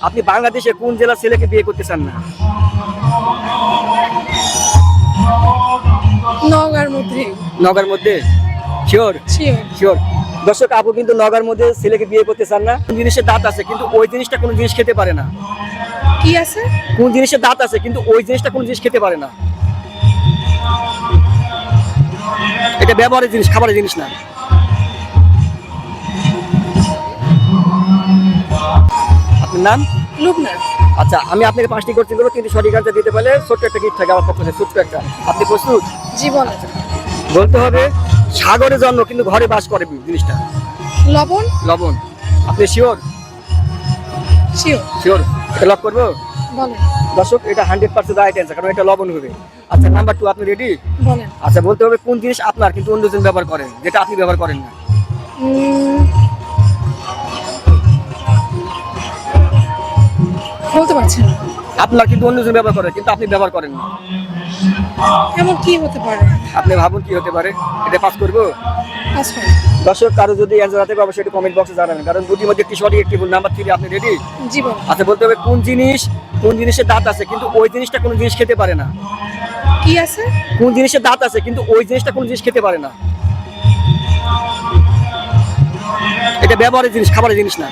আপনি বাংলাদেশে কোন জেলার ছেলেকে বিয়ে করতে চান না? নওগাঁর মধ্যে। নগর মধ্যে শিওর? শিওর। শিওর। দর্শক, আপু কিন্তু নগর মধ্যে ছেলেকে বিয়ে করতে চান না। কোন জিনিসের দাঁত আছে কিন্তু ওই জিনিসটা কোনো জিনিস খেতে পারে না? কি আছে? কোন জিনিসের দাঁত আছে কিন্তু ওই জিনিসটা কোনো জিনিস খেতে পারে না? এটা ব্যবহারের জিনিস, খাবারের জিনিস না। আপনার নাম? লুবনা। আচ্ছা, আমি আপনাকে 5টি কোশ্চেন করবো, কিন্তু সঠিক আনসার দিতে পারলে ছোট্ট একটা গিফট থাকে আমার পক্ষ থেকে, ছোট্ট একটা। আপনি প্রস্তুত? জীবন। বলতে হবে সাগরে জন্ম কিন্তু ঘরে বাস করে জিনিসটা। লবণ। লবণ। আপনি শিওর? শিওর। শিওর। এটা লক করবো? বলেন। দর্শক, এটা 100% রাইট অ্যান্সার, কারণ এটা লবণ হবে। আচ্ছা, নাম্বার 2, আপনি রেডি? বলেন। আচ্ছা, বলতে হবে কোন জিনিস আপনার কিন্তু অন্যজন ব্যবহার করেন, যেটা আপনি ব্যবহার করেন না? বলতে পারছি না। আপনার কিন্তু অন্যজন ব্যবহার করে কিন্তু আপনি ব্যবহার করেন না। এমন কি হতে পারে? আপনি ভাবুন কি হতে পারে। এটা পাস করবো? পাস করুন। দর্শক, কারো যদি অ্যান্সার হাতে পাবে অবশ্যই কমেন্ট বক্সে জানাবেন, কারণ দুটির মধ্যে একটি সঠিক একটি ভুল। নাম্বার 3, আপনি রেডি? জীবন। আচ্ছা, বলতে হবে কোন জিনিসের দাঁত আছে কিন্তু ওই জিনিসটা কোনো জিনিস খেতে পারে না? কি আছে? কোন জিনিসের দাঁত আছে কিন্তু ওই জিনিসটা কোনো জিনিস খেতে পারে না? এটা ব্যবহারের জিনিস, খাবারের জিনিস না।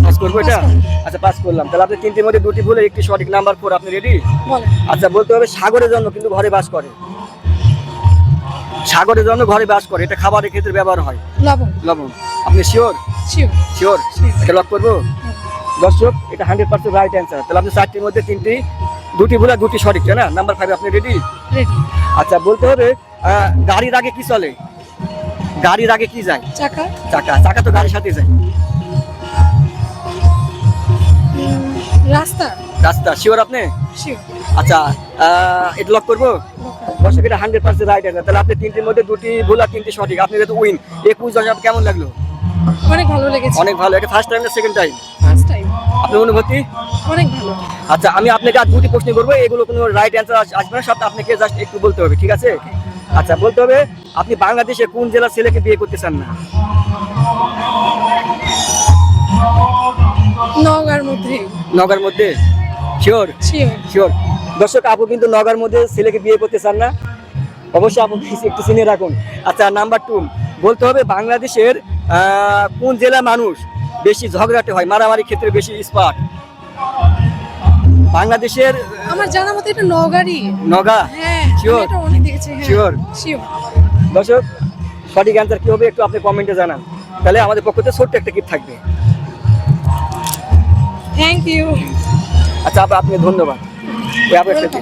পাস করবো এটা? আচ্ছা, পাস করলাম। তাহলে আপনি 3টির মধ্যে 2টি ভুল, একটি সঠিক। নাম্বার 4, আপনি রেডি? বলেন। আচ্ছা, বলতে হবে সাগরে জন্ম কিন্তু ঘরে বাস করে। সাগরে জন্ম ঘরে বাস করে, এটা খাবারের ক্ষেত্রে ব্যবহার হয়। লবণ। লবণ। আপনি শিওর? শিওর। শিওর। এটা লক করবো? দর্শক, এটা 100% রাইট অ্যান্সার। তাহলে আপনি 4টির মধ্যে 2টি ভুল আর 2টি সঠিক, তাই না? নাম্বার 5, আপনি রেডি? রেডি। আচ্ছা, বলতে হবে গাড়ির আগে কি চলে? গাড়ির আগে কি যায়? চাকা। চাকা। চাকা তো গাড়ির সাথে যায়। রাস্তা। রাস্তা। শিওর আপনি? শিওর। আচ্ছা, এটা লক করবো? দর্শক, এটা 100% রাইট অ্যান্সার। তাহলে আপনি 3টির মধ্যে 2টি ভুল আর 3টি সঠিক। আপনি যেহেতু উইন। 21 কেমন লাগলো? অনেক ভালো লেগেছে। অনেক ভালো। এটা ফার্স্ট টাইম না সেকেন্ড টাইম? First time. আপনার অনুভূতি? অনেক ভালো। আচ্ছা, আমি আপনাকে আর 2টি প্রশ্ন করবো, এগুলো কোনো রাইট অ্যান্সার আসবে না, সব আপনাকে জাস্ট একটু বলতে হবে, ঠিক আছে? আচ্ছা, বলতে হবে আপনি বাংলাদেশে কোন জেলার ছেলেকে বিয়ে করতে চান না? নওগাঁর মধ্যে। নগর মধ্যে শিওর? শিওর। শিওর। দর্শক, আপু কিন্তু নগর মধ্যে ছেলেকে বিয়ে করতে চান না, অবশ্যই আপু একটু চিনে রাখুন। আচ্ছা, নাম্বার 2, বলতে হবে বাংলাদেশের কোন জেলা মানুষ বেশি ঝগড়াটে হয়, মারামারি ক্ষেত্রে বেশি স্পার্ট? বাংলাদেশের আমার জানা মতে এটা নওগাঁরই। নগা? হ্যাঁ, শিওর? এটা অনেক দেখেছি। হ্যাঁ। শিওর? শিওর। দর্শক, সঠিক অ্যান্সার কি হবে একটু আপনি কমেন্টে জানান, তাহলে আমাদের পক্ষ থেকে ছোট্ট একটা গিফট থাকবে। Thank you. আচ্ছা, আপনি ধন্যবাদ। এই আপনার সাথে